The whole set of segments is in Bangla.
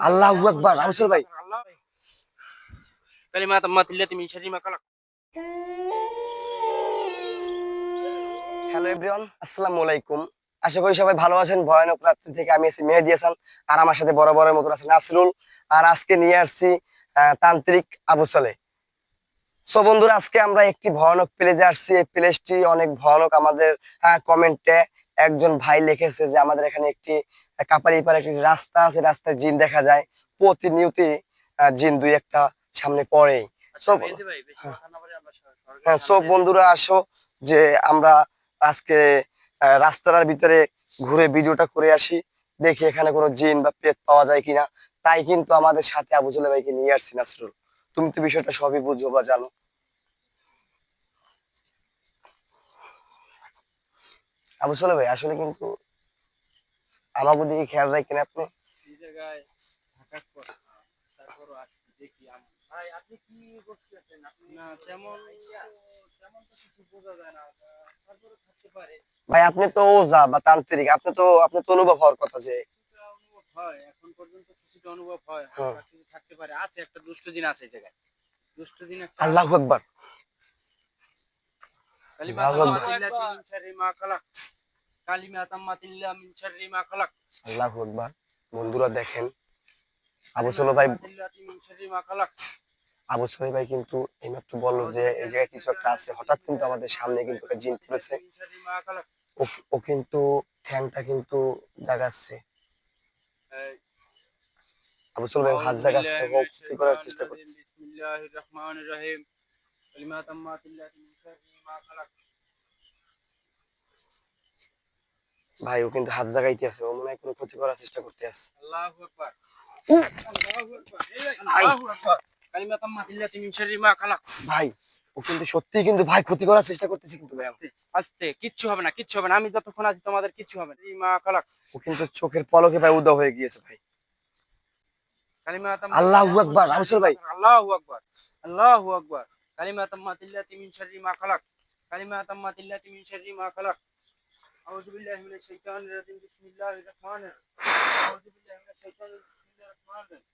আল্লাহু আকবার। আবুল ভাই কালিমা তাম্মাতিল্লাতি মিন শাররি মা খালাক। হ্যালো এভরিওয়ান, আসসালামু আলাইকুম। আশা করি সবাই ভালো আছেন। ভয়ানক রাত্রি থেকে আমি আছি মেহেদী হাসান, আর আমার সাথে বরাবরের মতো আছে নাসরুল। আর আজকে নিয়ে আসছি তান্ত্রিক আবু সালেহ। সো বন্ধুরা, আজকে আমরা একটি ভয়ানক প্লেসে আসছি। এই প্লেসটি অনেক ভয়ানক। আমাদের কমেন্টে একজন ভাই লিখেছে যে আমাদের এখানে একটি কাপারিপাড়া একটি রাস্তা আছে, রাস্তায় জিন দেখা যায় প্রতিনিয়তই। জিন দুই একটা সামনে পড়েই। আচ্ছা সো মেহেদী ভাই, বেশি কথা না বলে আমরা সরাসরি হ্যাঁ, সব জানতে বন্ধুরা আসো যে আমরা আজকে রাস্তার ভিতরে ঘুরে ভিডিওটা করে আসি, দেখি এখানে কোনো জিন বা পেট পাওয়া যায় কিনা। তাই কিন্তু আমাদের সাথে আবু জুলে ভাইকে নিয়ে আসছি। নাসরুল, তুমি তো বিষয়টা সবই বুঝো বা জানো। আবু জুলে ভাই, আসলে কিন্তু আমাকে দিকে খেয়াল রাখেন আপনি। এই জায়গায় থাকার পর তারপরও আসছি দেখি ভাই আপনি কি করতেছেন? আপনি না তেমন তো কিছু বোঝা যায় না, তারপরে থাকতে পারে। ভাই আপনি তো ওঝা বা তান্ত্রিক, আপনি তো অনুভব হওয়ার কথা যে। কিছুটা অনুভব হয়, এখন পর্যন্ত কিছুটা অনুভব হয়, হ্যাঁ। হালকা কিছু থাকতে পারে। আছে একটা দুষ্ট জিন আছে এই জায়গায়, দুষ্ট জিন একটা আছে। আল্লাহু আকবার। কালিমা আল্লাহু আকবার। তাম্মাতিল্লাতি মিন শাররি মা খালাক। কালিমা তাম্মাতিল্লা মিন শাররি মা খালাক। আল্লাহু আকবার। বন্ধুরা দেখেন, আবু কালিমা সুলে ভাই তাম্মাতিল্লাতি মিন শাররি মা খালাক। আবু সুলে ভাই কিন্তু এইমাত্র বললো যে এই জায়গায় কিছু একটা আছে। হঠাৎ কিন্তু আমাদের সামনে কিন্তু একটা জিন পড়েছে। মিন শাররি মা খালাক। ও কিন্তু ঠ্যাংটা কিন্তু জাগাচ্ছে। এই আবু সুলে ভাই হাত আউযু জাগাচ্ছে, বিল্লাহি ও মিনাশ কি করার শাইতানির চেষ্টা রাজিম। করছে। বিসমিল্লাহির রহমানির রহিম। কালিমা তাম্মাতিল্লাতি মিন শাররি মা খালাক। ভাই ও কিন্তু হাত জাগাইতে আছে, ও মনে হয় কোনো ক্ষতি করার চেষ্টা করতে আছে। আল্লাহু আকবার। উহ, আল্লাহু আকবার। এই ভাই আল্লাহু আকবার। কালিমা তাম্মাতিল্লাতি মিন শাররি মা খালাক। ভাই ও কিন্তু সত্যিই কিন্তু ভাই ক্ষতি করার চেষ্টা করতেছে কিন্তু ভাই। আস্তে আস্তে, কিচ্ছু হবে না, কিচ্ছু হবে না। আমি যতক্ষণ আছি তোমাদের কিচ্ছু হবে না। মা খালাক। ও কিন্তু চোখের পলকে ভাই উদা হয়ে গিয়েছে ভাই। কালিমা আল্লাহু তাম্মাতিল্লাতি মিন আকবার। আবু শাররি সুলে মা ভাই খালাক। আল্লাহু আকবার। আল্লাহু আকবার। কালিমা তাম্মাতিল্লাতি মিন শাররি মা খালাক। কালিমা তাম্মাতিল্লাতি মিন শাররি মা খালাক। আউযু বিল্লাহি মিনাশ শাইতানির রাজিম। বিসমিল্লাহির রহমানির রহিম। আউযু বিল্লাহি মিনাশ শাইতানির রাজিম। বিসমিল্লাহির রহমানির রহিম।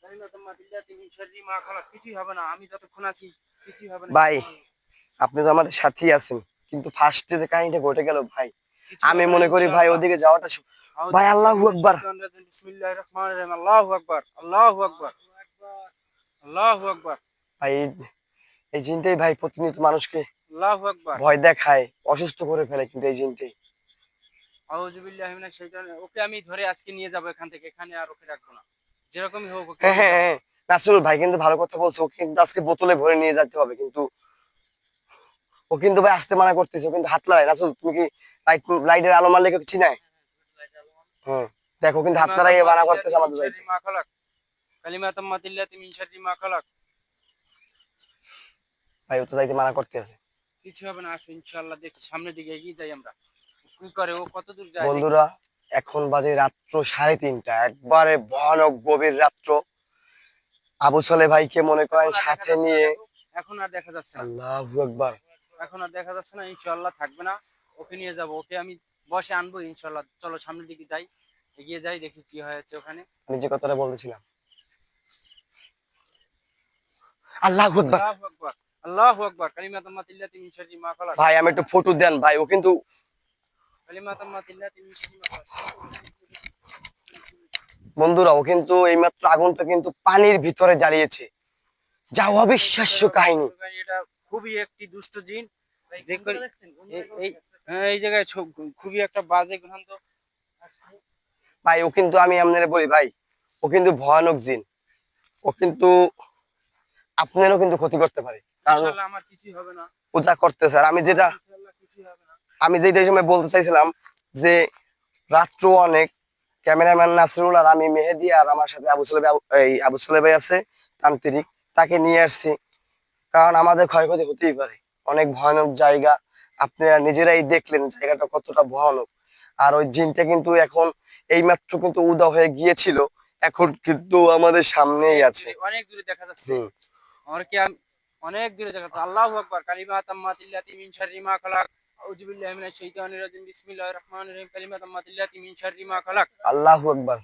কালিমা তাম্মাতিল্লাতি মিন শাররি মা খালাক। কিছুই হবে না, আমি যতক্ষণ আছি কিছুই হবে না, ভাই কিছু হবে না। আপনি তো আমাদের সাথেই আছেন, কিন্তু ফার্স্টে যে কাহিনীটা ঘটে গেল ভাই, কিছু আমি হবে না মনে করি ভাই ইনশাআল্লাহ। ওদিকে যাওয়াটা আউযু ভাই বিল্লাহি আল্লাহু মিনাশ আকবার। শাইতানির রাজিম। বিসমিল্লাহির রহমানির রহিম। আল্লাহু আকবার। আল্লাহু আকবার। আল্লাহু আকবার। ভাই এই জিনটাই ভাই প্রতিনিয়ত মানুষকে আল্লাহু আকবার। ভয় দেখায়, অসুস্থ করে ফেলে কিন্তু এই জিনটাই। আউযু বিল্লাহি মিনাশ শাইতানির। ওকে আমি ধরে আজকে নিয়ে যাব এখান থেকে, এখানে আর ওকে রাখবো না। যেরকমই হোক ওকে হ্যাঁ নিয়ে হ্যাঁ যাব। হ্যাঁ, নাসরুল ভাই কিন্তু ভালো কথা বলছে। ও কিন্তু আজকে বোতলে ভরে নিয়ে যেতে হবে, কিন্তু ও কিন্তু ভাই আসতে মানা করতেছে। ও কিন্তু হাত লাগায়। নাসরুল তুমি কি লাইটের আলো মারলে কেউ চিনায়? হ্যাঁ, দেখো কিন্তু হাত কালিমা লাগাইয়ে মানা তাম্মাতিল্লাতি করতেছে মিন আমাদের যাইতে। শাররি মা খালাক। কালিমা তাম্মাতিল্লাতি মিন শাররি মা খালাক। ভাই ও তো যাইতে মানা করতেছে। কিছু হবে না, আসো ইনশাআল্লাহ। দেখি সামনের দিকে এগিয়ে যাই আমরা। কি করে ও, কত দূর যায় দেখি। বন্ধুরা এখন বাজে রাত্র 3:30, একবারে ভয়ানক গভীর রাত্র। আবু সালেহ ভাইকে মনে করেন এখন আর দেখা সাথে যাচ্ছে না, নিয়ে। দেখো এখন আর দেখা যাচ্ছে না। আল্লাহু আকবার। এখন আর দেখা যাচ্ছে না, ইনশাআল্লাহ থাকবে না। ওকে নিয়ে যাব, ওকে আমি বসে আনবো ইনশাআল্লাহ। চলো সামনের দিকে যাই, এগিয়ে যাই, দেখি কি হয়েছে ওখানে। আমি যে কথাটা বলতেছিলাম। আল্লাহু আকবার। আল্লাহু আকবার। আল্লাহু আকবার। কালিমা তাম্মাতিল্লাতি মিন শাররি মা খালাক। ভাই আমি একটু ফটো দেন ভাই, ও কিন্তু কালিমা তাম্মাতিল্লাতি মিন শাররি মা খালাক। বন্ধুরা ও কিন্তু এইমাত্র আগুনটা কিন্তু পানির ভিতরে জ্বালিয়েছে। যা অবিশ্বাস্য কাহিনী। এটা খুবই একটি দুষ্ট জিন। যে এই হ্যাঁ, এই জায়গায় খুবই একটা বাজে গন্ধ। ভাই ও কিন্তু আমি আপনারে বলি ভাই, ও কিন্তু ভয়ানক জিন। ও কিন্তু আপনারও কিন্তু ক্ষতি করতে পারে, কারণ ইনশাআল্লাহ আমার কিছুই হবে না। ও যা করতেছে। আর আমি যেটা ইনশাআল্লাহ কিছুই হবে না। আমি যেটা এই সময় বলতে চাইছিলাম যে রাত্র অনেক, ক্যামেরাম্যান নাসরুল আর আমি মেহেদী আর আমার সাথে আবু সালেহ ভাই আছে তান্ত্রিক, তাকে নিয়ে আসছি। কারণ আমাদের ক্ষয়ক্ষতি হতেই পারে। অনেক ভয়ানক জায়গা, আপনারা নিজেরাই দেখলেন জায়গাটা কতটা ভয়ানক। আর ওই জিনটা কিন্তু এখন এইমাত্র কিন্তু উদা হয়ে গিয়েছিল, এখন কিন্তু আমাদের সামনেই অনেক আছে। দূরে, অনেক দূরে দেখা যাচ্ছে। হুম। আমার কি অনেক দূরে জায়গা। আল্লাহু আকবার। কালিমা তাম্মাতিল্লাতি মিন শাররি মা খালাক। আউযু বিল্লাহি মিনাশ শাইতানির রাজিম। বিসমিল্লাহির রহমানির রহিম। কালিমা তাম্মাতিল্লাতি মিন শাররি মা খালাক। আল্লাহু আকবার।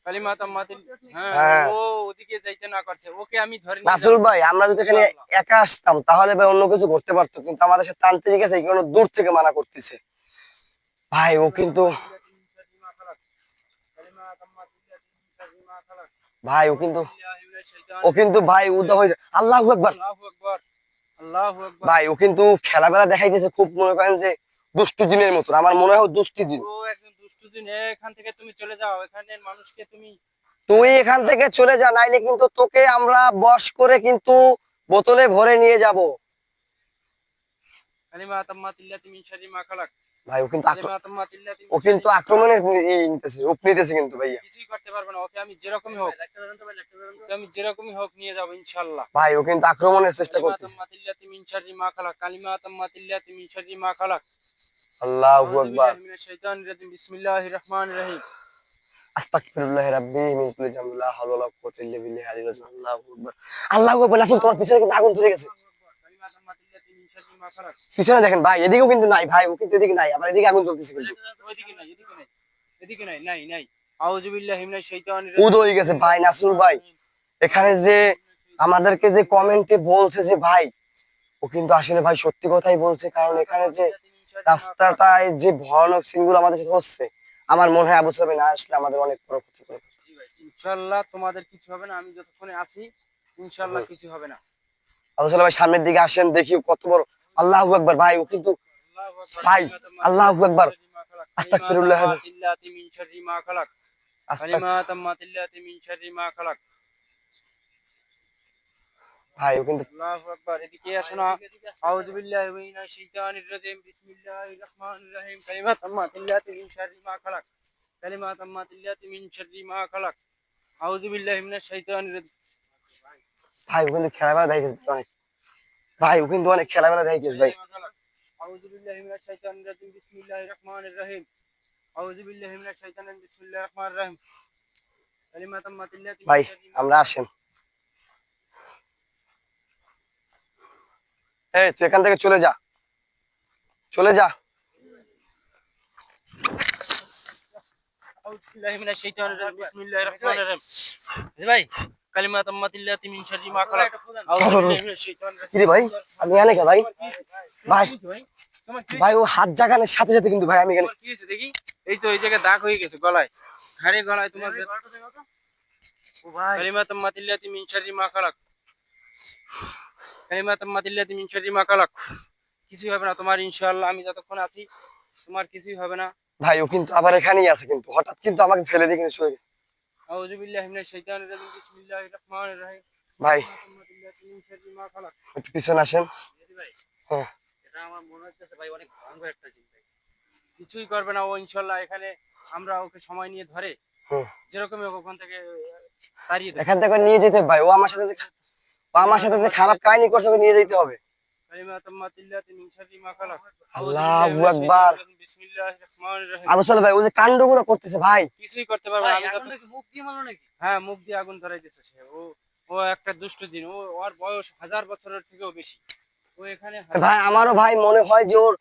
কালিমা তাম্মাতিল। হ্যাঁ, হ্যাঁ ও ওদিকে যাইতে না করছে। ওকে আমি ধরে নিয়ে নাসরুল যাব ভাই, আমরা যদি এখানে ইনশাআল্লাহ। একা আসতাম তাহলে ভাই অন্য কিছু করতে পারতো, কিন্তু আমাদের সাথে তান্ত্রিক আছে, এই কারণে দূর থেকে মানা করতেছে। ভাই ও কালিমা কিন্তু, তাম্মাতিল্লাতি মিন শাররি মা খালাক। কালিমা তাম্মাতিল্লাতি মিন শাররি মা খালাক। ভাই ও আউযু কিন্তু, বিল্লাহি মিনাশ ও শাইতানির কিন্তু রাজিম। ভাই উদা বিসমিল্লাহির। হয়েছে। আল্লাহু আকবার। আল্লাহু আকবার। আল্লাহু আকবার। ভাই ও কিন্তু খেলাবেলা দেখাইতেছে খুব, মনে করেন যে দুষ্টু জিনের মতো। আমার মনে হয় ও দুষ্টু জিন। ও একজন দুষ্টু জিন। এখান থেকে তুমি চলে যাও। এখানের মানুষকে তুমি তুই এখানে এখান নিও না। থেকে চলে যা, নাইলে কিন্তু তোকে আমরা বশ করে কিন্তু বোতলে ভরে নিয়ে যাব। কালিমা তাম্মাতিল্লাতি মিন শাররি মা খালাক। ভাই ও কিন্তু কালিমা তাম্মাতিল্লাতি ও মিন শাররি কিন্তু মা খালাক। আক্রমণের নিতেছে, রূপ নিতেছে কিন্তু ভাইয়া। কিছুই করতে পারবে না। ওকে আমি যেরকমই হোক, ওকে আমি যেরকমই হোক নিয়ে যাবো ইনশাআল্লাহ। ভাই ও কিন্তু আক্রমণের চেষ্টা কালিমা করতেছে। তাম্মাতিল্লাতি মিন শাররি মা খালাক। কালিমা তাম্মাতিল্লাতি মিন শাররি মা খালাক। আল্লাহু আউযু আকবার। বিল্লাহি মিনাশ শাইতানির রাজিম। বিসমিল্লাহির রহমানির রহিম। আস্তাগফিরুল্লাহ রাব্বি মিন কুল্লি যামবি লা হাওলা ওয়ালা কুওয়াতা ইল্লা বিল্লাহি আলিয়্যিল আযীম। আল্লাহু আকবার। আল্লাহু আকবার। রাসূল তোমার পিছনে কিন্তু আগুন ধরে গেছে। আল্লাহু আকবার। কালিমা তাম্মাতিল্লাতি মিন শাররি মা খালাক। পিছনে দেখেন ভাই, এদিকেও কিন্তু নাই ভাই, ও কিন্তু এদিকে নাই, আবার এদিকে আগুন জ্বলতেছে কিন্তু। ওইদিকে নাই, এদিকে নাই। এদিকে নাই, নাই, নাই। আউযু বিল্লাহি মিনাশ শাইতানির উদ রাজিম। হয়ে গেছে ভাই বিসমিল্লাহির নাসরুল ভাই। রহমানির রহিম। এখানে আউযু যে বিল্লাহি মিনাশ শাইতানির আমাদেরকে যে রাজিম। কমেন্টে বলছে যে ভাই, ও কিন্তু আসলে ভাই সত্যি কথাই বলছে, কারণ এখানে যে রাস্তাটায় যে ভয়ানক সিনগুলো আমাদের সাথে হচ্ছে, আমার মনে হয় আবু সাহেব না আসলে আমাদের অনেক বড় ক্ষতি করে ফেলতো। ইনশাআল্লাহ তোমাদের কিছু হবে না। আমি যতক্ষণে আছি ইনশাআল্লাহ হুম। কিছু হবে না। আবু সাহেব ভাই সামনের দিকে আসেন, দেখি ও কত বড়। আল্লাহু আকবার। ভাই ও কিন্তু, আল্লাহু আকবার। ভাই কালিমা আল্লাহু তাম্মাতিল্লাতি মিন আকবার। শাররি মা খালাক। কালিমা আস্তাগফিরুল্লাহ। তাম্মাতিল্লাতি মিন শাররি মা খালাক। আস্তাগ কালিমা তাম্মাতিল্লাতি মিন শাররি মা খালাক। ভাই ও কিন্তু, আল্লাহু আকবার। এদিকে আসো না। আউযু বিল্লাহি মিনাশ শাইতানির রাজিম। বিসমিল্লাহির রহমানির রহিম। কালিমা তাম্মাতিল্লাতি মিন শাররি মা খালাক। কালিমা তাম্মাতিল্লাতি মিন শাররি মা খালাক। আউযু বিল্লাহি মিনাশ শাইতানির রাজিম। ভাই ও কিন্তু খেলাবেলা দেখাইতেছে অনেক। ভাই ও কিন্তু অনেক খেলাবেলা দেখাইতেছে ভাই। আউযু বিল্লাহি মিনাশ শাইতানির রাজিম। বিসমিল্লাহির রহমানির রহিম। আউযু বিল্লাহি মিনাশ শাইতানির রাজিম। বিসমিল্লাহির রহমানির রহিম। কালিমা তাম্মাতিল্লাতি মিন ভাই শাররি মা আমরা খালাক। আসেন। এই তুই এখান থেকে চলে যা, চলে যা। আউযু বিল্লাহি মিনাশ শাইতানির রাজিম। বিসমিল্লাহির রহমানির রহিম। ভাই কালিমা তাম্মাতিল্লাতি মিন শাররি মা খালাক। আউযু বিল্লাহি মিনাশ শাইতানির রাজিম। কিরে ভাই, আমি এখানে কে ভাই? ভাই ভাই তোমার কি ভাই ও হাত জাগানোর সাথে সাথে কিন্তু ভাই আমি এখানে। তোমার কি হয়েছে দেখি? এই তো এই জায়গায় দাগ হয়ে গেছে গলায়। ঘাড়ে গলায় তোমার ও ভাই কালিমা তাম্মাতিল্লাতি মিন শাররি মা খালাক। কালিমা তাম্মাতিল্লাতি মিন শাররি মা খালাক। কিছুই হবে না তোমার ইনশাআল্লাহ। আমি যতক্ষণ আছি তোমার কিছুই হবে না। ভাই ও কিন্তু আবার এখানেই আছে, কিন্তু হঠাৎ কিন্তু আমাকে ফেলে দিয়ে কিন্তু চলে গেছে। আউযু বিল্লাহি মিনাশ শাইতানির রাজিম। বিসমিল্লাহির রহমানির রহিম। ভাই কালিমা তাম্মাতিল্লাতি মিন শাররি মা খালাক। একটু পিছনে আসেন। ভাই হ্যাঁ এটা আমার মনে হচ্ছে ভাই অনেক ভয়ঙ্কর একটা জিনিস ভাই। কিছুই করবে না ও ইনশাআল্লাহ। এখানে আমরা ওকে সময় নিয়ে ধরে হ্যাঁ। যেরকমই হোক ওখান থেকে তাড়িয়ে দেবো। এখান থেকে নিয়ে যেতে হবে ভাই, ও আমার সাথে যে, ও আমার সাথে যে খারাপ কাহিনী করছে ওকে নিয়ে যেতে হবে। কালিমা তাম্মাতিল্লাতি মিন শাররি মা খালাক। আল্লাহু আকবার। বিসমিল্লাহির রহমানির রহিম। আবু সাহেব ভাই ও যে কাণ্ডগুলো করতেছে ভাই। কিছুই করতে পারবে না। আমি মুখ দিয়ে মারলো নাকি? হ্যাঁ মুখ দিয়ে আগুন ধরাই দিতেছে সে। ও ও একটা দুষ্ট জিন। ও ওর বয়স 1000 বছরের থেকেও বেশি। ও এখানে ভাই আমারও ভাই মনে হয় যে ওর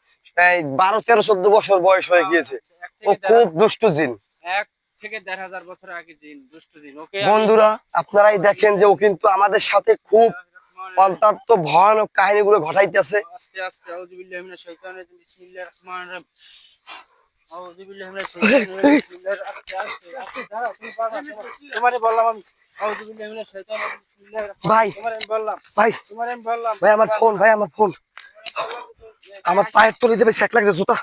এই 12, 13, 14 বছর বয়স হয়ে গিয়েছে। এক ও থেকে খুব দুষ্টু জিন। 1,500 বছর আগে জিন, দুষ্ট জিন। ওকে বন্ধুরা আপনারাই দেখেন যে ও কিন্তু আমাদের সাথে খুব অত্যন্ত ভয়ানক কাহিনীগুলো ঘটাইতেছে। আস্তে আস্তে আউযু বিল্লাহি মিনাশ শাইতানির রাজিম। বিসমিল্লাহির রহমানির রহিম। আউযু বিল্লাহি মিনাশ শাইতানির রাজিম। বিসমিল্লাহির আস্তে আস্তে আস্তে দাঁড়াও তুমি পারবা। তোমারে বললাম আমি। আউযু বিল্লাহি মিনাশ শাইতানির রাজিম। বিসমিল্লাহির রহমানির ভাই রহিম। তোমারে আমি বললাম। ভাই তোমারে আমি বললাম। ভাই আমার ফোন, ভাই আমার ফোন, আমার পায়ের তলিতে ভাই সেট লাগছে। জুতা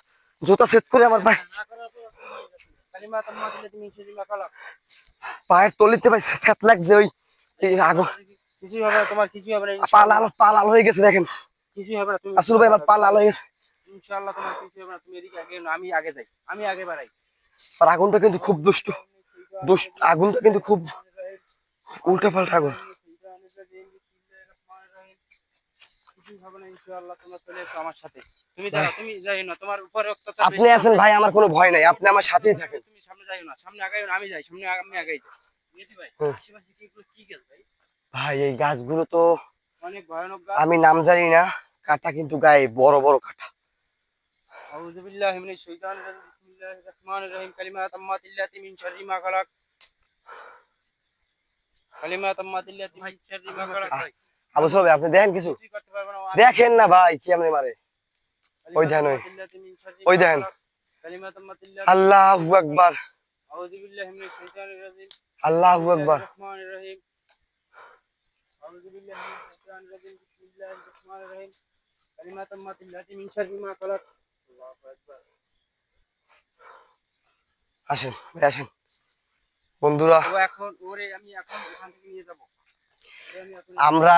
জুতা সেট করে আমার ভাই কালিমা তাম্মাতিল্লাতি মিন শাররি মা খালাক। পায়ের তলিতে ভাই সেট লাগছে। ওই এই আগুন, কিছুই হবে না তোমার, কিছুই হবে না পা ইনশাআল্লাহ। লাল, পা লাল হয়ে গেছে দেখেন। কিছুই হবে না তুমি আসলে ভাই আমার পা লাল হয়ে গেছে। ইনশাআল্লাহ তোমার কিছুই হবে না। তুমি এদিকে আগে না, আমি আগে যাই। আমি আগে বাড়াই। আর আগুনটা কিন্তু খুব দুষ্টু, আগুনটা কিন্তু খুব উল্টা পাল্টা আগুন। কিছুই হবে না ইনশাআল্লাহ। তোমরা চলে এসো আমার সাথে। তুমি দাঁড়াও, তুমি যাইও না। তোমার উপরে অত্যাচার আপনি বেশি। আছেন ভাই, আমার কোনো ভয় নাই, আপনি আমার সাথেই থাকেন। তুমি সামনে যাইও না। সামনে আগাইও না, আমি যাই। সামনে আমি আগাই যাই। মেহেদী ভাই হুম। আশেপাশে কি এগুলো কি গাছ ভাই? ভাই এই গাছগুলো তো অনেক ভয়ানক গাছ। আমি নাম জানি না, কাটা কিন্তু গায়ে বড় বড় কাটা। আউযু বিল্লাহি মিনাশ শাইতানির রাজিম। বিসমিল্লাহির রহমানির রহিম। কালিমা তাম্মাতিল্লাতি মিন শাররি মা খালাক। কালিমা তাম্মাতিল্লাতি মিন শাররি মা খালাক। আহ, আবু সাহেব আপনি দেখেন কিছু, কিছুই করতে পারবে না। দেখেন না ভাই কি আপনি মারে। ওই কালিমা ধ্যান, তাম্মাতিল্লাতি মিন শাররি ওই মা দেখেন। খালাক। কালিমা তাম্মাতিল্লাতি মিন শাররি আল্লাহু মা খালাক। আকবার, আউযু বিল্লাহি মিনাশ শাইতানির রাজিম। আল্লাহু আকবার। বিসমিল্লাহির রহমানির রহিম। আউযু বিল্লাহি মিনাশ শাইতানির রাজিম। বিসমিল্লাহির রহমানির রহিম। কালিমা তাম্মাতিল্লাতি মিন শাররি মা খালাক। আল্লাহু আকবার। আসেন ভাই আসেন বন্ধুরা। ও এখন ওরে আমি এখন এখান থেকে নিয়ে যাব। ওরে আমি এখন আমরা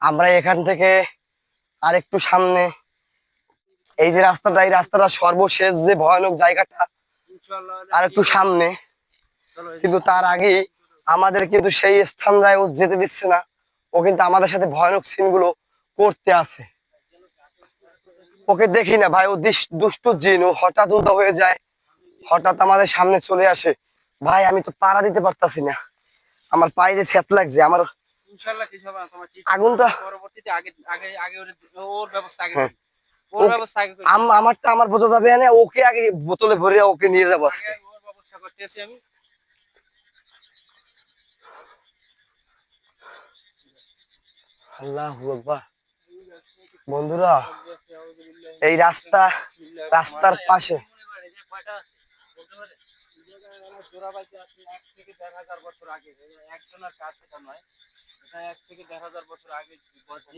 আমরা এখান থেকে আরেকটু সামনে, এই যে রাস্তাটা, এই রাস্তাটা সর্বশেষ যে ভয়ানক জায়গাটা ইনশাআল্লাহ আর একটু সামনে, চলো কিন্তু তার আগে আমাদের কিন্তু সেই স্থানটায় ও যেতে দিচ্ছে না। ও কিন্তু আমাদের সাথে ভয়ানক সিন গুলো করতে আছে। ওকে দেখি না ভাই, ও দুষ্টু জিন, ও হঠাৎ উদা হয়ে যায়, হঠাৎ আমাদের সামনে চলে আসে। ভাই আমি তো পাড়া দিতে পারতাছি না, আমার পায়ে যে স্যাপ লাগছে আমার। ইনশাআল্লাহ কিছু হবে না তোমার চিন্তা আগুনটা পরবর্তীতে আগে আগে আগে ওর ব্যবস্থা আগে হ্যাঁ, করি। ওর ব্যবস্থা আগে করি। আমারটা আমার বোঝা যাবে না, ওকে আগে বোতলে ভরে ওকে নিয়ে যাবো আগে আজকে। ওর ব্যবস্থা করতেছি আমি। আল্লাহু আকবার। বন্ধুরা এই রাস্তা, রাস্তার পাশে এক থেকে ১,৫০০ বছর আগে একজনের কাজ সেটা নয়, এটা ১ থেকে ১,৫০০ বছর আগে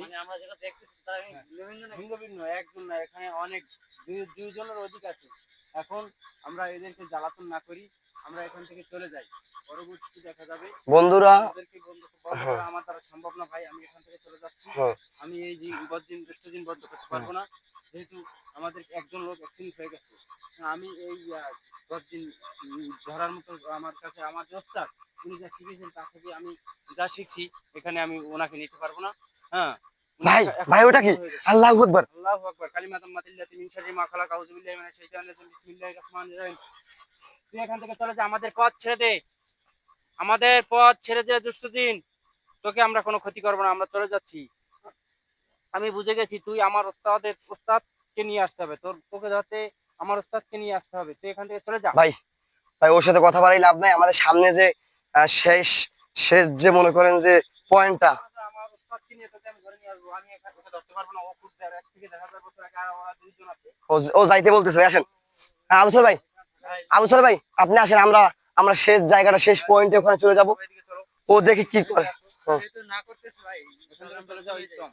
মানে আমরা যেটা দেখতেছি তারা ভিন্ন ভিন্ন একজন না, এখানে অনেক দুইজনের অধিক আছে। এখন আমরা এদেরকে জ্বালাতন না করি, আমরা এখান থেকে চলে যাই, পরবর্তীতে দেখা যাবে। বন্ধুরা। ওদেরকে বন্ধ হ্যাঁ, করা আমার দ্বারা সম্ভব না ভাই, আমি এখান থেকে চলে যাচ্ছি। হ্যাঁ, আমি এই বজ্জিন দুষ্টজিন বন্ধ করতে পারবো না, যেহেতু আমাদের একজন লোক অ্যাক্সিডেন্ট হয়ে গেছে। আমি এই বজ্জিন ধরার মতো আমার কাছে আমার যে ওস্তাদ উনি যা শিখেছেন তার থেকে আমি যা শিখছি এখানে আমি ওনাকে নিতে পারবো না। হ্যাঁ ভাই ভাই ওটা কি? আল্লাহু আকবার। আল্লাহু আকবার। কালিমা তাম্মাতিল্লাতি মিন শাররি মা খালাক। আউযু বিল্লাহি মিনাশ শাইতানির রাজিম। বিসমিল্লাহির রহমানির রহিম। তুই এখান থেকে চলে যা, আমাদের পথ ছেড়ে দে, আমাদের পথ ছেড়ে দে দুষ্টজিন। তোকে আমরা কোনো ক্ষতি করবো না, আমরা চলে যাচ্ছি। আমি বুঝে গেছি তুই আমার ওস্তাদকে নিয়ে আসতে হবে, তোকে ধরতে আমার ওস্তাদকে নিয়ে আসতে হবে, তুই এখান থেকে চলে যা। ভাই ভাই ওর সাথে কথা বাড়াই লাভ নাই, আমাদের সামনে যে শেষ শেষ যে মনে করেন যে পয়েন্টটা, আমার ওস্তাদকে নিয়ে তোকে আমি ধরে নিয়ে আসবো। আমি এখানে তোকে ধরতে পারবো না, ও খুব ১ থেকে ১,৫০০ বছর আগে আর ওরা দুইজন আছে। ও ও যাইতে বলতেছে ভাই, আসেন। হ্যাঁ, আবু সর ভাই, আবু সর ভাই আপনি আসেন, আমরা আমরা শেষ জায়গাটা, শেষ পয়েন্টে ওখানে চলে যাব। এদিকে চলো। ও দেখি কি করে। হ্যাঁ। যেহেতু না করতেছি ভাই, এখান থেকে চলে যাও একদম।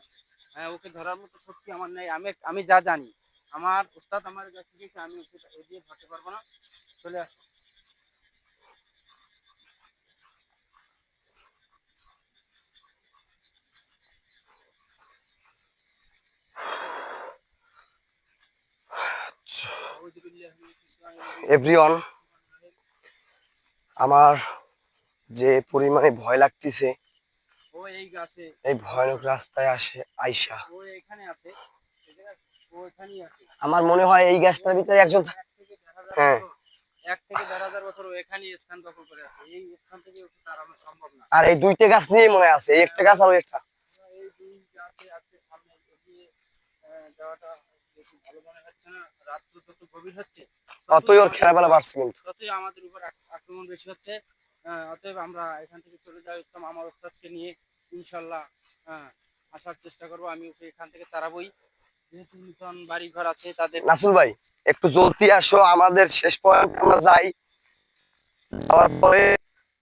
হ্যাঁ, ওকে ধরার মতো শক্তি আমার নেই। আমি যা জানি, আমার ওস্তাদ আমার কাছে শিখেছে, আমি ওকে এ দিয়ে ধরতে পারবো না। চলে আসো। এভরিওয়ান, আমার যে পরিমাণে ভয় লাগতেছে ও এই গাছে, এই ভয়ানক রাস্তায় আসে আইসা, ও এখানে আছে, ও এখানেই আছে। আমার মনে হয় এই গাছটার ভিতরে একজন ১ থেকে ১,৫০০ হ্যাঁ, বছর, ১ থেকে ১,৫০০ বছর ও এখানেই স্থান দখল করে আছে। এই স্থান থেকে ওকে তাড়ানো সম্ভব না। আর এই দুইটা গাছ নিয়ে মনে আছে, এই একটা গাছ আর ওই একটা। এই দুই গাছে আছে, সামনে এগিয়ে যাওয়াটা বেশি ভালো মনে হচ্ছে না। রাত্র যত গভীর হচ্ছে অতই ওর খেলাবেলা বাড়ছে কিন্তু। ততই আমাদের উপর আক্রমণ বেশি হচ্ছে। অতএব আমরা এখান থেকে চলে যাই উত্তম, আমার ওস্তাদকে নিয়ে ইনশাল্লাহ আসার চেষ্টা করবো। আমি ওকে এখান থেকে তাড়াবই, যেহেতু নতুন বাড়ি ঘর আছে তাদের। নাসুল ভাই একটু জলদি আসো, আমাদের শেষ পয়েন্ট আমরা যাই, যাওয়ার পরে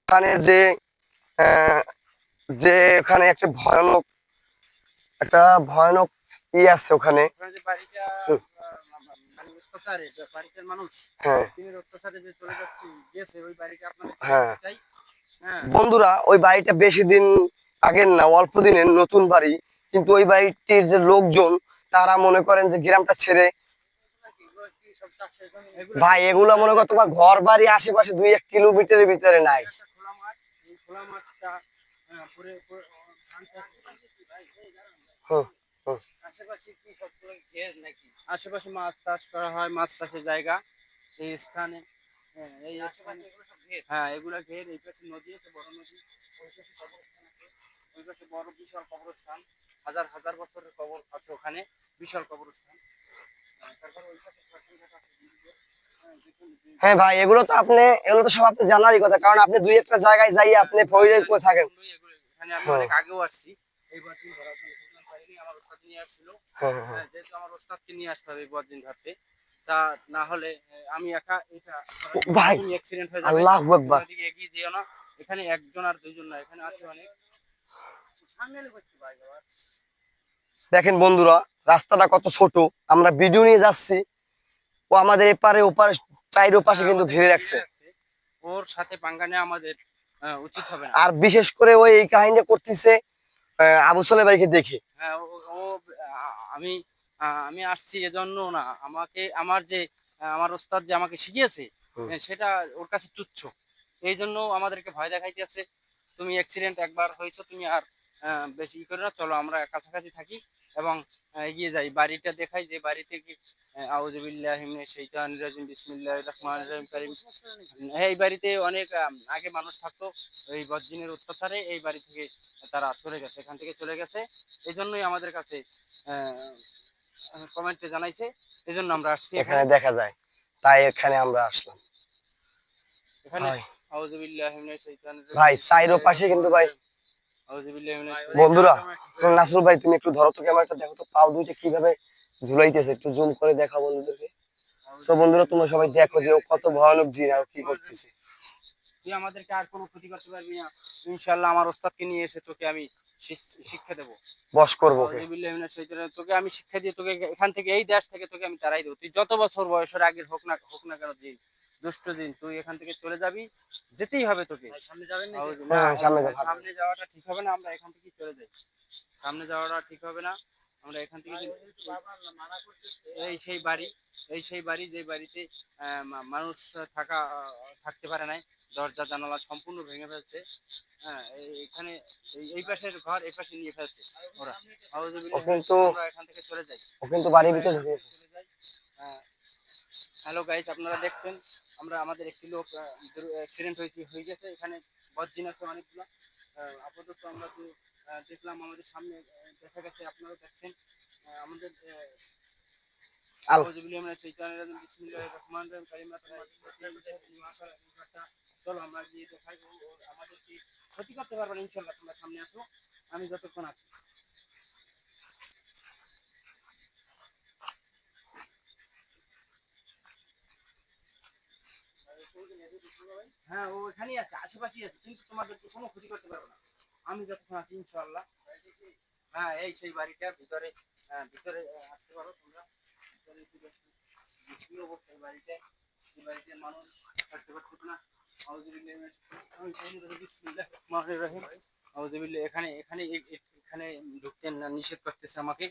ওখানে যে আহ, যে ওখানে একটা ভয়ানক আছে ওখানে। ওখানে যে বাড়িটা হুম, মানে অত্যাচারে, বাড়িটার মানুষ হ্যাঁ চীনের অত্যাচারে যে চলে যাচ্ছে গেছে, ওই বাড়িটা আপনাদের হ্যাঁ চাই। হ্যাঁ, বন্ধুরা, ওই বাড়িটা বেশি দিন আগের না, অল্প দিনের নতুন বাড়ি, কিন্তু ওই বাড়িটির যে লোকজন তারা মনে করেন যে গ্রামটা ছেড়ে, ভাই এগুলা মনে কর তোমার ঘর বাড়ি আশেপাশে ২-১ কিলোমিটারের ভিতরে নাই। একটা খোলা মাঠ, এই খোলা মাঠটা ধান চাষ, হুম, হুম। আশেপাশে কি সবগুলো ঘের নাকি? আশেপাশে মাছ চাষ করা হয়, মাছ চাষের জায়গা এই স্থানে। হ্যাঁ, এই স্থানে হ্যাঁ, এগুলা ঘের। এই পাশে নদী আছে, বড় নদী। ওই পাশে কবরস্থান আছে। ওই পাশে বড় বিশাল কবরস্থান, হাজার হাজার বছরের কবর আছে ওখানে, বিশাল কবরস্থান। তারপর ওই পাশে শ্মশানঘাট আছে হিন্দুদের। দেখুন হ্যাঁ ভাই, এগুলো তো সব আপনি জানারই কথা, কারণ আপনি দুই একটা জায়গায় যাই আপনি পড়ে করে থাকেন। এখানে আমি হ্যাঁ অনেক আগেও আসছি, এই বদিন ধরার জন্য ঢুকলাম পারিনি, আমার ওস্তাদ নিয়ে আসছিল। হ্যাঁ হ্যাঁ হ্যাঁ। যেহেতু আমার ওস্তাদকে নিয়ে আসতে হবে এই বদিন ধরতে, তা না হলে আমি একা এটা ভাই, তুমি অ্যাক্সিডেন্ট হয়ে যাবে। আল্লাহু তুমি আকবার। ওদিকে এগিয়ে যেও না, এখানে একজন আর দুইজন না, এখানে আছে অনেক। সামনে করছি ভাই বাবা। দেখেন বন্ধুরা, রাস্তাটা কত ছোট, আমরা ভিডিও নিয়ে যাচ্ছি, ও আমাদের এপারে ওপারে চাইর পাশে কিন্তু আমাদেরকে ঘিরে ঘিরে রাখছে। রাখছে, ওর সাথে পাঙ্গা নেওয়া আমাদের উচিত হবে না। আর বিশেষ করে ওই এই কাহিনীটা করতেছে আবু সোলে ভাইকে দেখে। হ্যাঁ ও আমি আমি আসছি এজন্য না, আমাকে আমার যে আমার ওস্তাদ যে আমাকে শিখিয়েছে হুম। সেটা ওর কাছে তুচ্ছ, এই জন্য আমাদেরকে ভয় দেখাইতেছে। তুমি অ্যাক্সিডেন্ট একবার হয়েছো, তুমি আর বেশি ই করে না, চলো আমরা কাছাকাছি থাকি এবং এগিয়ে যাই, বাড়িটা দেখাই যে বাড়ি থেকে আউযুবিল্লাহি মিনাশ শাইতানির রাজিম বিসমিল্লাহির রহমানির রহিম কারীম। এই বাড়িতে অনেক আগে মানুষ থাকতো, এই বজ্জিনের অত্যাচারে এই বাড়ি থেকে তারা চলে গেছে, এখান থেকে চলে গেছে। এই জন্যই আমাদের কাছে কমেন্টে জানাইছে, এই জন্য আমরা আসছি এখানে এখানে। দেখা যায়, তাই এখানে আমরা আসলাম। এখানে ভাই আউযুবিল্লাহি মিনাশ শাইতানির রাজিম ভাই চাইরো বিসমিল্লাহির পাশে কিন্তু রহমানির ভাই, রহিম আউযুবিল্লাহি মিনাশ বন্ধুরা, শাইতানির নাসরুল ভাই তুমি একটু ধরো তো ক্যামেরাটা, দেখো তো পাও দুইটা কিভাবে ঝুলাইতেছে, একটু জুম করে দেখাও বন্ধুদেরকে। তো বন্ধুরা তোমরা সবাই দেখো যে ও কত ভয়ানক জিন আর কি করতেছে। তুই আমাদেরকে আর কোনো ক্ষতি করতে পারবি না, ইনশাআল্লাহ আমার ওস্তাদকে নিয়ে এসে তোকে আমি শিক্ষা দেবো। বস করবো ওকে। আউযুবিল্লাহি মিনাশ শাইতানির রাজিম। তোকে আমি শিক্ষা দিয়ে তোকে এখান থেকে, এই দেশ থেকে তোকে আমি তাড়াই দেবো। তুই যত বছর বয়সের আগের হোক না কেন, যে দুষ্ট জিন, তুই এখান থেকে চলে যাবি, যেতেই হবে তোকে। সামনে যাবেন না? হ্যাঁ সামনে যাও। সামনে যাওয়াটা ঠিক হবে না, আমরা এখান থেকে চলে যাই। সামনে যাওয়াটা ঠিক হবে না, আমরা এখান থেকে এই সেই বাড়ি, এই সেই বাড়ি যে বাড়িতে মানুষ থাকতে পারে নাই, দরজা জানালা সম্পূর্ণ ভেঙে ফেলছে। হ্যাঁ এখানে এই পাশের ঘর এই পাশে নিয়ে ফেলছে ওরা। ও আউযুবিল্লাহি মিনাশ কিন্তু শাইতানির রাজিম। আমরা এখান থেকে চলে যাই, ও কিন্তু বাড়ির আমরা ভিতরে এখান থেকে ঢুকেছে। চলে যাই। হ্যালো গাইস, আপনারা দেখছেন আমাদের একটি লোক অ্যাক্সিডেন্ট হয়ে গেছে, এখানে বজ্জিন আছে অনেকগুলো। আপাতত আমরা তো দেখলাম আমাদের সামনে দেখা গেছে, আপনারা দেখছেন আমাদের আল আউযুবিল্লাহি মিনাশ শাইতানির রাজিম বিসমিল্লাহির রহমানির রহিম কালিমাতুল মাসা। চলো আমরা গিয়ে দেখাই, আমাদের কি ক্ষতি করতে পারবে না ইনশাআল্লাহ। তোমরা সামনে আসো, আমি যতক্ষণ আছি। হ্যাঁ ও এখানেই আছে, আশেপাশেই আছে, কিন্তু তোমাদেরকে কোনো ক্ষতি করতে পারবে না আমি যতক্ষণ আছি ইনশাআল্লাহ। হ্যাঁ এই সেই বাড়িটা ভিতরে, ভিতরে আসতে পারো তোমরা, ভিতরে কি অবস্থা এই বাড়িতে, এই বাড়িতে মানুষ থাকতে পারতো না। আউযুবিল্লাহি মিনাশ শাইতানির রাজিম বিসমিল্লাহির রহমানির রহিম আউযুবিল্লাহি। এখানে এখানে এখানে ঢুকতে নিষেধ করতেছে আমাকে।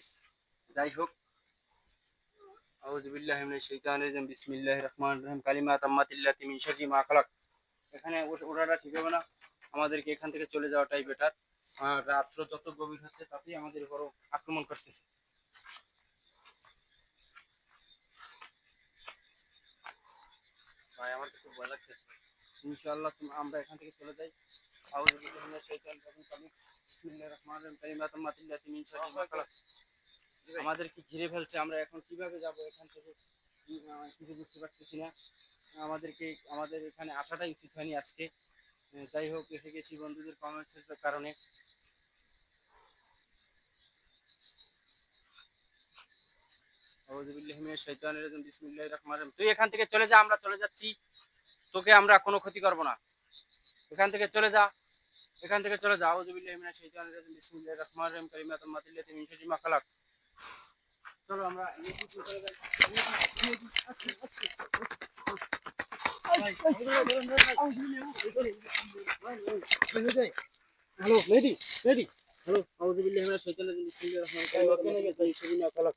যাই হোক, আউযুবিল্লাহি মিনাশ শাইতানির রাজিম বিসমিল্লাহির রহমানির রহিম কালিমা তাম্মাতিল্লাতি মিন শাররি মা খালাক। এখানে ওঠাটা ঠিক হবে না, আমাদেরকে এখান থেকে চলে যাওয়াটাই বেটার। আর রাত্র যত গভীর হচ্ছে তাতেই আমাদের উপর আক্রমণ করতেছে। ভাই আমার তো খুব ভয় লাগতেছে। ইনশাআল্লাহ আমরা এখান থেকে চলে যাই। আউযু বিল্লাহি মিনাশ শাইতানির রাজিম বিসমিল্লাহির রহমানির রহিম কালিমা তাম্মাতিল্লাতি মিন শাররি মা খালাক। আমাদেরকে ঘিরে ফেলছে, আমরা এখন কিভাবে যাব এখান থেকে কিছু বুঝতে পারতেছি না। আমাদের এখানে আসাটাই উচিত হয়নি আজকে। যাই হোক, এসে গেছি বন্ধুদের কমেন্টসের কারণে। আউযুবিল্লাহি মিনাশ শাইতানির রাজিম বিসমিল্লাহির রহমানির রহিম। তুই এখান থেকে চলে যা, আমরা চলে যাচ্ছি, তোকে আমরা কোনো ক্ষতি করব না। এখান থেকে চলে যা, এখান থেকে চলে যা। আউযুবিল্লাহি মিনাশ শাইতানির রাজিম বিসমিল্লাহির রহমানির রহিম কালিমাতুল মাতিল্লাতি মিন শাররি মা খালাক। চলো আমরা চলে যাই। হ্যালো মেহেদী, মেহেদী, হ্যালো। আউযুবিল্লাহি মিনাশ শাইতানির রাজিম বিসমিল্লাহির রহমানির রহিম শাররি মা খালাক।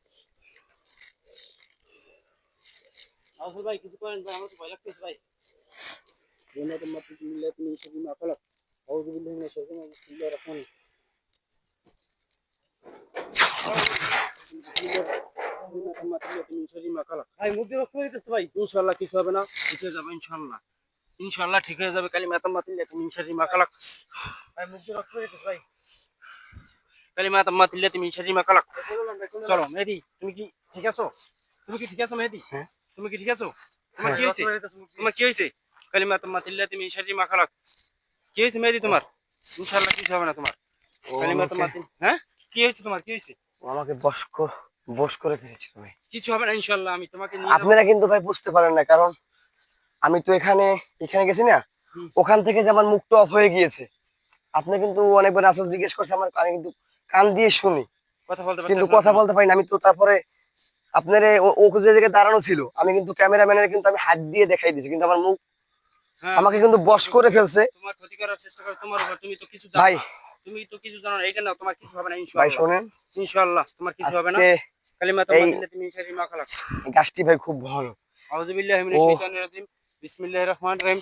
আউযু ভাই কিছু করেন ভাই, আমার তো ভয় লাগতেছে ভাই। কালিমাতুল মাতিল্লাতি মিন শাররি মা খালাক। আউযুবিল্লাহি মিনাশ শাইতানির রাজিম বিসমিল্লাহির রহমানির ভাই মুখ দিয়ে রক্ত বেরোতেছে ভাই। ইনশাআল্লাহ কিছু হবে না, ঠিক হয়ে যাবে ইনশাআল্লাহ। ইনশাআল্লাহ ঠিক হয়ে যাবে। কালিমা তাম্মাতিল্লাতি মিন শাররি মা খালাক। ভাই মুখ দিয়ে রক্ত বেরোতেছে ভাই। কালিমা তাম্মাতিল্লাতি মিন শাররি মা খালাক। চলো মেহেদি, তুমি কি ঠিক আছো? তুমি কি ঠিক আছো মেহেদি? হ্যাঁ। তুমি কি ঠিক আছো? তোমার কি হয়েছে? তোমার কি হয়েছে? কালিমা তাম্মাতিল্লাতি মিন শাররি মা খালাক। কি হয়েছে মেহেদি তোমার? ইনশাআল্লাহ কিছু হবে না তোমার। ও কালিমা আমাকে তাম্মাতিল, হ্যাঁ? কি হয়েছে তোমার? কি হয়েছে? ও আমাকে বশ করে ফেলেছে ভাই। কিছু হবে না ইনশাআল্লাহ, আমি তোমাকে নিয়ে যাবো। আপনারা কিন্তু ভাই বুঝতে পারেন না, কারণ আমি তো এখানে গেছি না, হুম। ওখান থেকে যে আমার মুখটা অফ হয়ে গিয়েছে। আপনি কিন্তু অনেকবার আসল জিজ্ঞেস করছে, আমি কিন্তু কান দিয়ে শুনি, কথা বলতে কিন্তু পারতেছ না কথা তুমি। বলতে পারি না। আমি তো তারপরে আপনার ও যে জায়গায় দাঁড়ানো ছিল, আমি কিন্তু ক্যামেরাম্যানের কিন্তু আমি হাত দিয়ে দেখাই দিয়েছি, কিন্তু আমার মুখ হ্যাঁ, আমাকে কিন্তু বশ করে ফেলছে। তোমার ক্ষতি করার চেষ্টা করে তোমার উপর। তুমি তো কিছু ভাই জানো না। তুমি তো কিছু জানো না। এইটা না, তোমার কিছু হবে না ভাই ইনশাআল্লাহ। শোনেন, ইনশাআল্লাহ তোমার কিছু হবে না। আজকে কালিমা এই তাম্মাতিল্লাতি মিন শাররি মা খালাক। গাছটি ভাই খুব ভালো। আউযু বিল্লাহি মিনাশ ও শাইতানির রাজিম। বিসমিল্লাহির রহমানির রহিম।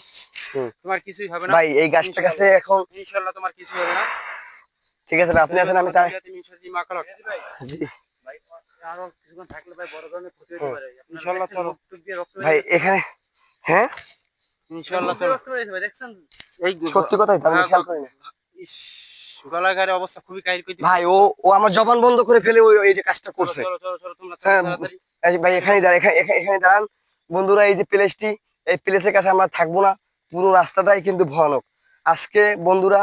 হুম। তোমার কিছুই হবে না ভাই এই গাছটা কাছে ইনশাআল্লাহ। এখন ইনশাআল্লাহ তোমার কিছু হবে না। ঠিক আছে ভাই, আপনি আছেন, আমি তাই। মিন শাররি মা খালাক। জি ভাই আরো কিছুক্ষণ থাকলে ভাই বড় ধরনের ক্ষতি হতে হুম। পারে। ইনশাআল্লাহ চলো। টুক দিয়ে রক্ত বের ভাই হচ্ছে। এখানে, হ্যাঁ ইনশাআল্লাহ চলো। রক্ত বের হচ্ছে ভাই, দেখছেন? এই সত্যি কথাই তো, আমি খেয়াল করিনি। ইস, গলাঘাটের অবস্থা খুবই কাহিল কইতে। ভাই ও ও আমার জবান বন্ধ করে ফেলে ওই এই যে কাজটা চলো করছে। চলো চলো চলো, তোমরা চলো হ্যাঁ তাড়াতাড়ি। ভাই এখানে দাঁড়ান, এখানে দাঁড়ান বন্ধুরা। এই যে প্লেসটি, এই প্লেসের কাছে আমরা থাকবো না, পুরো রাস্তাটাই কিন্তু ভয়ানক। আজকে বন্ধুরা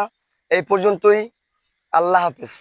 এই পর্যন্তই, আল্লাহ হাফেজ।